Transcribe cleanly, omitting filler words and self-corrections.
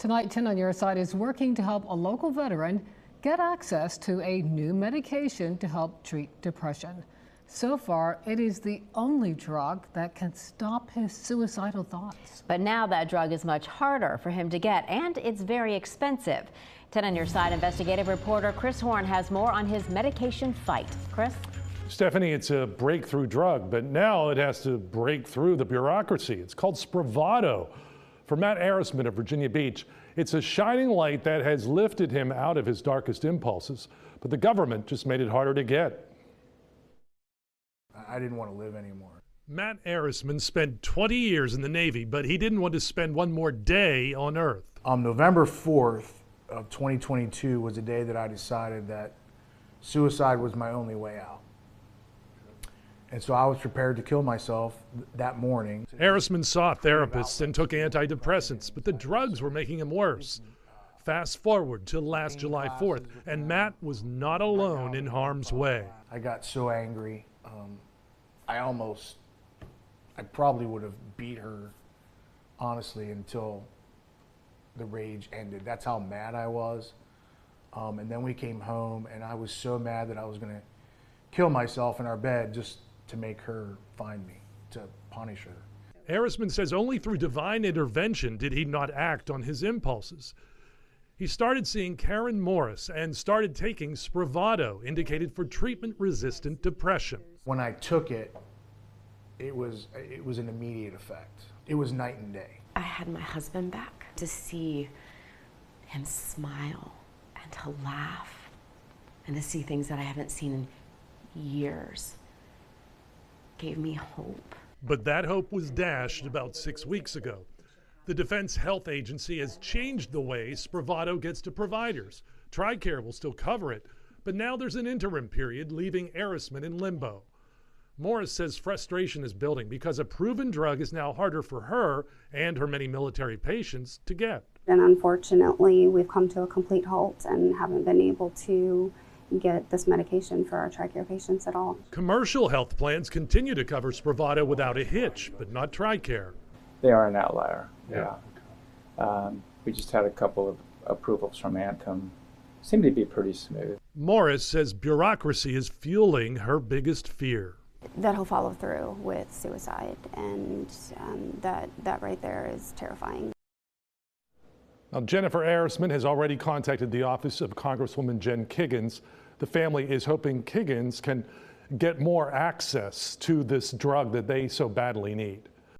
Tonight, 10 on Your Side is working to help a local veteran get access to a new medication to help treat depression. So far, it is the only drug that can stop his suicidal thoughts. But now that drug is much harder for him to get, and it's very expensive. 10 on Your Side investigative reporter Chris Horn has more on his medication fight. Chris? Stephanie, it's a breakthrough drug, but now it has to break through the bureaucracy. It's called Spravato. For Matt Arisman of Virginia Beach, it's a shining light that has lifted him out of his darkest impulses, but the government just made it harder to get. I didn't want to live anymore. Matt Arisman spent 20 years in the Navy, but he didn't want to spend one more day on Earth. November 4th of 2022 was the day that I decided that suicide was my only way out. And so I was prepared to kill myself that morning. Arisman saw therapists and took antidepressants, but the drugs were making him worse. Fast forward to last July 4th, and Matt was not alone in harm's way. I got so angry. I probably would have beat her, honestly, until the rage ended. That's how mad I was. And then we came home, and I was so mad that I was going to kill myself in our bed just to make her find me, to punish her. Arisman says only through divine intervention did he not act on his impulses. He started seeing Karen Morris and started taking Spravato, indicated for treatment-resistant depression. When I took it, it was an immediate effect. It was night and day. I had my husband back. To see him smile and to laugh and to see things that I haven't seen in years gave me hope. But that hope was dashed about 6 weeks ago. The Defense Health Agency has changed the way Spravato gets to providers. TRICARE will still cover it, but now there's an interim period leaving Arisman in limbo. Morris says frustration is building because a proven drug is now harder for her and her many military patients to get. And unfortunately, we've come to a complete halt and haven't been able to get this medication for our TRICARE patients at all. Commercial health plans continue to cover Spravato without a hitch, but not TRICARE. They are an outlier, yeah. We just had a couple of approvals from Anthem. Seem to be pretty smooth. Morris says bureaucracy is fueling her biggest fear. That he'll follow through with suicide, and that right there is terrifying. Now, Jennifer Arisman has already contacted the office of Congresswoman Jen Kiggans. The family is hoping Kiggans can get more access to this drug that they so badly need.